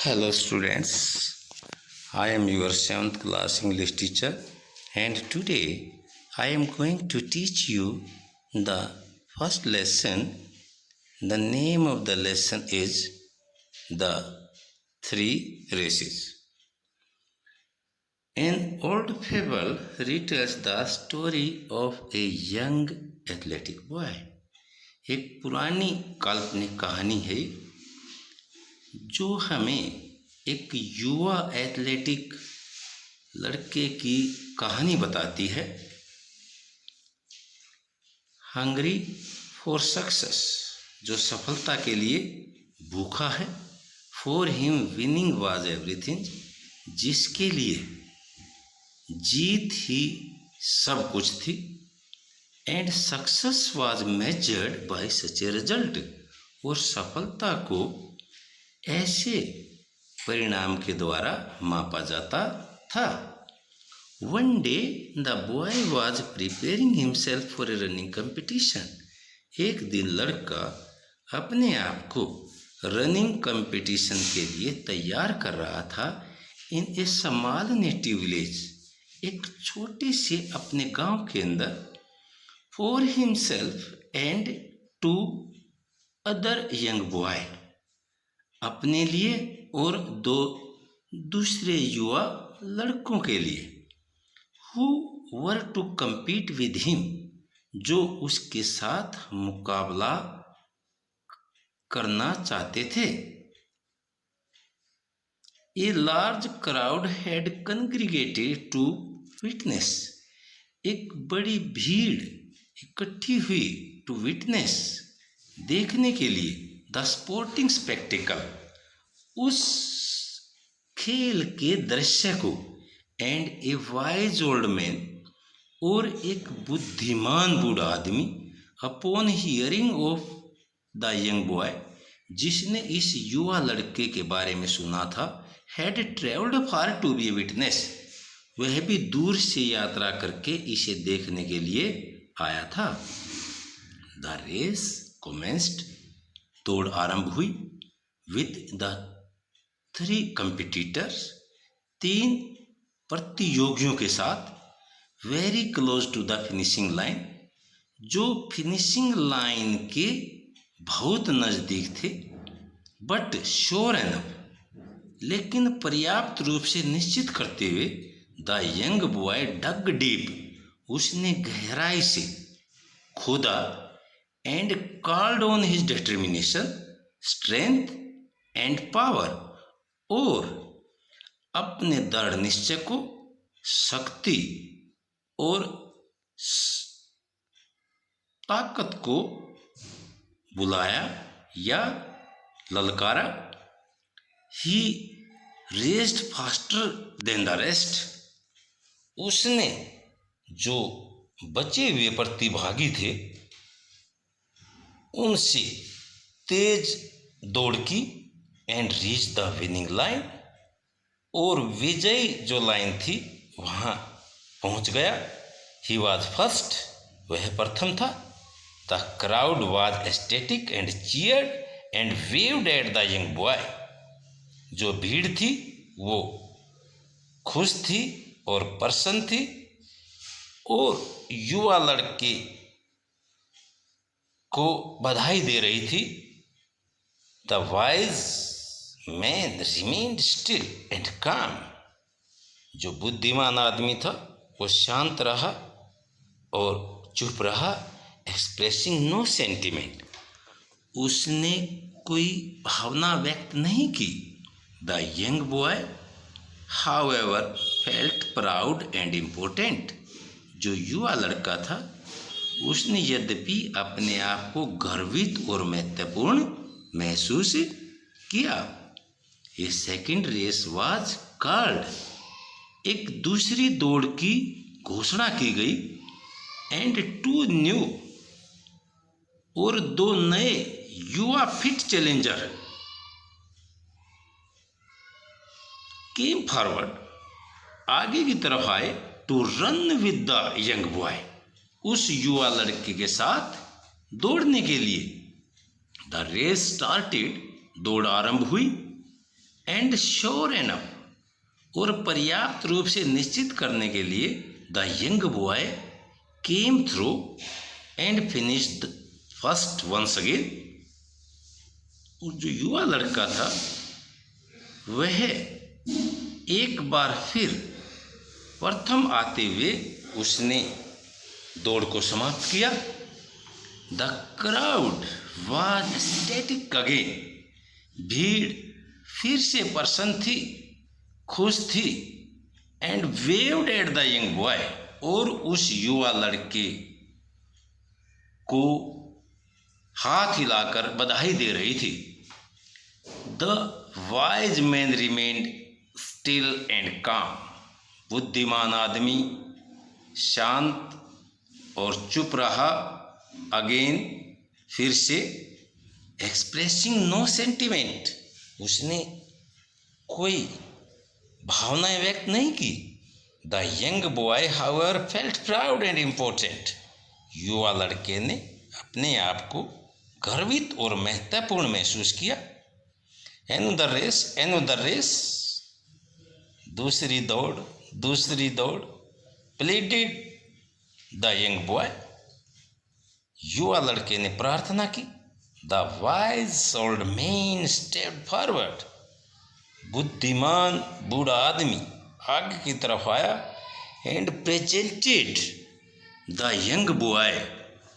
Hello students, I am your 7th class English teacher and today I am going to teach you the first lesson. The name of the lesson is The Three Races. An old fable retells the story of a young athletic boy. एक पुरानी काल्पनिक कहानी है जो हमें एक युवा athletic लड़के की कहानी बताती है। हंग्री फॉर सक्सेस, जो सफलता के लिए भूखा है। For him winning was everything, जिसके लिए जीत ही सब कुछ थी। And success was measured by such a result, और सफलता को ऐसे परिणाम के द्वारा मापा जाता था। One day the boy was preparing himself for a running competition. एक दिन लड़का अपने आप को रनिंग कंपटीशन के लिए तैयार कर रहा था। In a small native village, एक छोटे से अपने गांव के अंदर। For himself and two other young boy, अपने लिए और दो दूसरे युवा लड़कों के लिए। Who were to compete with him, जो उसके साथ मुकाबला करना चाहते थे। A large crowd had congregated to witness, एक बड़ी भीड़ इकट्ठी हुई टू विटनेस, देखने के लिए। द स्पोर्टिंग स्पेक्टिकल, उस खेल के दृश्य को। And a wise old man, और एक बुद्धिमान बूढ़ा आदमी। Upon hearing of the young boy, जिसने इस युवा लड़के के बारे में सुना था। Had travelled far to be a witness, वह भी दूर से यात्रा करके इसे देखने के लिए आया था। द रेस कमेंस्ड, दौड़ आरंभ हुई। विद द 3 कंपिटिटर्स, 3 प्रतियोगियों के साथ। Very close to the finishing line, जो फिनिशिंग लाइन के बहुत नज़दीक थे। बट श्योर एनफ, लेकिन पर्याप्त रूप से निश्चित करते हुए। The young boy dug deep, उसने गहराई से खोदा। And called on his determination, strength and power, और अपने दृढ़ निश्चय को, शक्ति और ताकत को बुलाया या ललकारा। He raced faster than the rest, उसने जो बचे हुए प्रतिभागी थे उनसे तेज दौड़ की। And reach the winning line, और विजयी जो लाइन थी वहाँ पहुँच गया। ही वॉज फर्स्ट, वह प्रथम था। The crowd was aesthetic and cheered and waived at the young boy, जो भीड़ थी वो खुश थी और प्रसन्न थी, और युवा लड़के को बधाई दे रही थी। The wise man remained still and काम, जो बुद्धिमान आदमी था वो शांत रहा और चुप रहा। एक्सप्रेसिंग नो सेंटिमेंट, उसने कोई भावना व्यक्त नहीं की। The young boy however felt proud and important, जो युवा लड़का था उसने यद्यपि अपने आप को गर्वित और महत्वपूर्ण महसूस किया। ए सेकेंड रेस वाज कॉल्ड, एक दूसरी दौड़ की घोषणा की गई। एंड 2 न्यू, और 2 नए युवा फिट चैलेंजर केम फॉरवर्ड, आगे की तरफ आए। To run with the young boy, उस युवा लड़के के साथ दौड़ने के लिए। द रेस स्टार्टेड, दौड़ आरंभ हुई। एंड श्योर एनफ और पर्याप्त रूप से निश्चित करने के लिए the young boy came through and finished first ones again. जो युवा लड़का था वह एक बार फिर प्रथम आते हुए उसने दौड़ को समाप्त किया। The crowd was static again, भीड़ फिर से प्रसन्न थी, खुश थी। And waived at the young boy, और उस युवा लड़के को हाथ हिलाकर बधाई दे रही थी। The wise man remained still and काम, बुद्धिमान आदमी शांत और चुप रहा। अगेन फिर से, एक्सप्रेसिंग नो सेंटिमेंट, उसने कोई भावनाएं व्यक्त नहीं की। The young boy however felt proud and important, युवा लड़के ने अपने आप को गर्वित और महत्वपूर्ण महसूस किया। एनदर रेस, दूसरी दौड़, प्लीडेड द यंग बॉय, युवा लड़के ने प्रार्थना की। The wise old man stepped forward, बुद्धिमान बूढ़ा आदमी आगे की तरफ आया। And presented the young boy,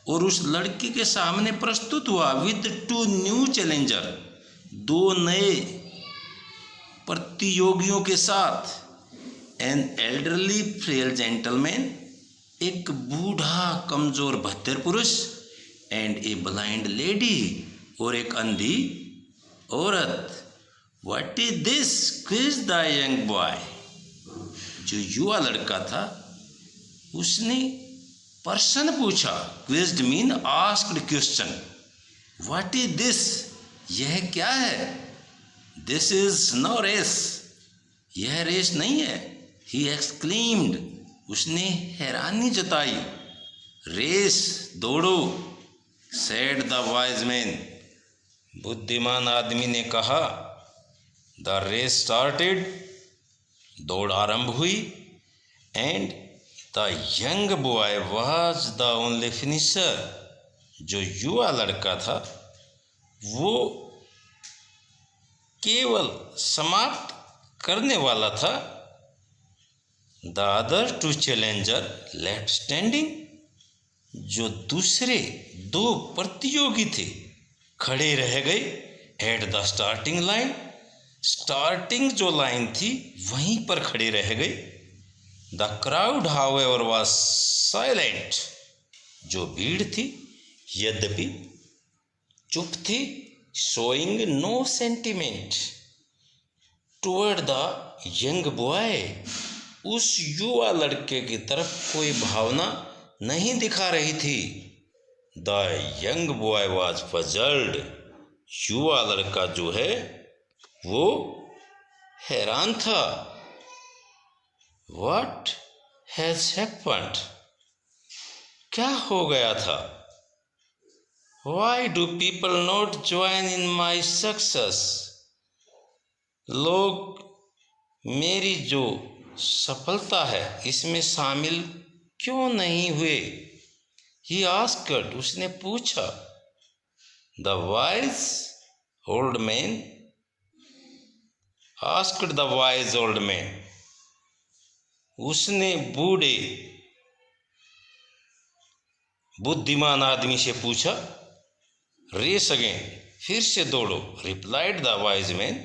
और उस लड़के के सामने प्रस्तुत हुआ विद टू न्यू चैलेंजर, दो नए प्रतियोगियों के साथ। एन एल्डरली फ्रेल जेंटलमैन, एक बूढ़ा कमजोर भद्दर पुरुष। एंड ए ब्लाइंड लेडी, और एक अंधी औरत। What is this, quiz the young boy, जो युवा लड़का था उसने प्रश्न पूछा। Quizzed mean asked question. What is this, यह क्या है। दिस इज नो रेस, यह रेस नहीं है। ही एक्सक्लेम्ड, उसने हैरानी जताई। रेस, दौड़ो। सेड द वाइज मैन, बुद्धिमान आदमी ने कहा। द रेस स्टार्टेड, दौड़ आरंभ हुई। And the young boy was the only finisher, जो युवा लड़का था वो केवल समाप्त करने वाला था। The other two challenger left standing, जो दूसरे दो प्रतियोगी थे खड़े रह गए। At the starting line, starting जो लाइन थी वहीं पर खड़े रह गए। The crowd however was silent, जो भीड़ थी यद्यपि चुप थी। Showing no sentiment toward the young boy, उस युवा लड़के की तरफ कोई भावना नहीं दिखा रही थी। The young boy was puzzled, युवा लड़का जो है वो हैरान था। व्हाट हैज हैपेंड, क्या हो गया था। Why do people not join in my success, लोग मेरी जो सफलता है इसमें शामिल क्यों नहीं हुए। ही आस्क्ड, उसने पूछा। The wise old man asked the wise old man, उसने बूढ़े बुद्धिमान आदमी से पूछा। रेस अगेन, फिर से दौड़ो। रिप्लाइड द वाइज मैन,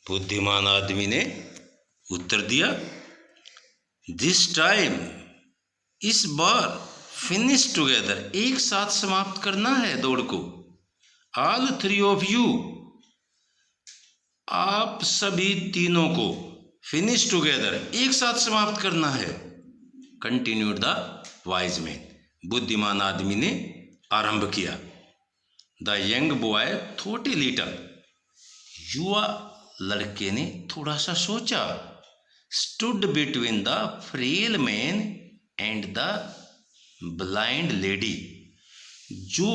बुद्धिमान आदमी ने उत्तर दिया। दिस टाइम, इस बार। फिनिश टुगेदर, एक साथ समाप्त करना है दौड़ को। ऑल थ्री ऑफ यू, आप सभी तीनों को। फिनिश टुगेदर, एक साथ समाप्त करना है। कंटिन्यूड द वाइज मैन, बुद्धिमान आदमी ने आरंभ किया। The young boy thought a little, युवा लड़के ने थोड़ा सा सोचा। Stood between the frail man and the blind lady, जो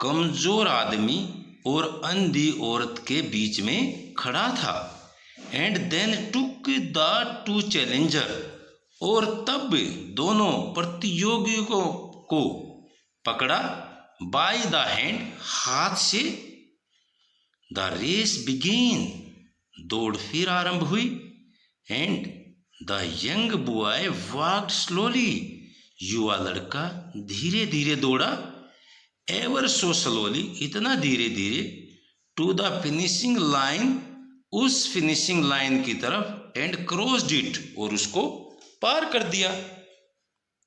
कमजोर आदमी और अंधी औरत के बीच में खड़ा था। And then took the two challenger, और तब दोनों प्रतियोगियों को पकड़ा, बाय द हैंड, हाथ से। द रेस बिगेन, दौड़ फिर आरंभ हुई। And the young boy walked slowly, युवा लड़का धीरे धीरे दौड़ा। एवर सो स्लोली, इतना धीरे धीरे। टू द फिनिशिंग लाइन, उस फिनिशिंग लाइन की तरफ। एंड क्रॉस्ड इट, और उसको पार कर दिया।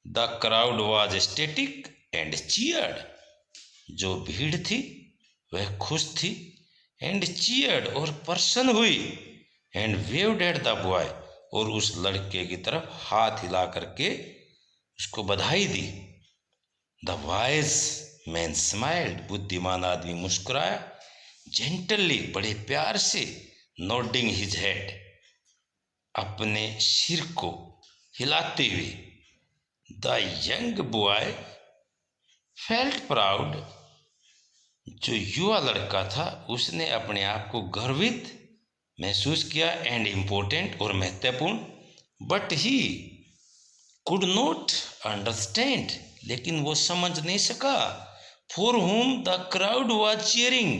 The crowd was static and cheered, जो भीड़ थी वह खुश थी। एंड चीयर्ड, और प्रसन्न हुई। And waived at the boy, और उस लड़के की तरफ हाथ हिला करके उसको बधाई दी। द वाइज मैन स्माइल्ड, बुद्धिमान आदमी मुस्कुराया। जेंटली, बड़े प्यार से। नोडिंग हिज हेड, अपने सिर को हिलाते हुए। The young boy felt proud, जो युवा लड़का था उसने अपने आप को गर्वित महसूस किया। एंड इम्पोर्टेंट, और महत्वपूर्ण। But he could not understand, लेकिन वो समझ नहीं सका। For whom the crowd was cheering,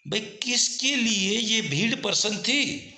भाई किसके लिए ये भीड़ प्रसन्न थी।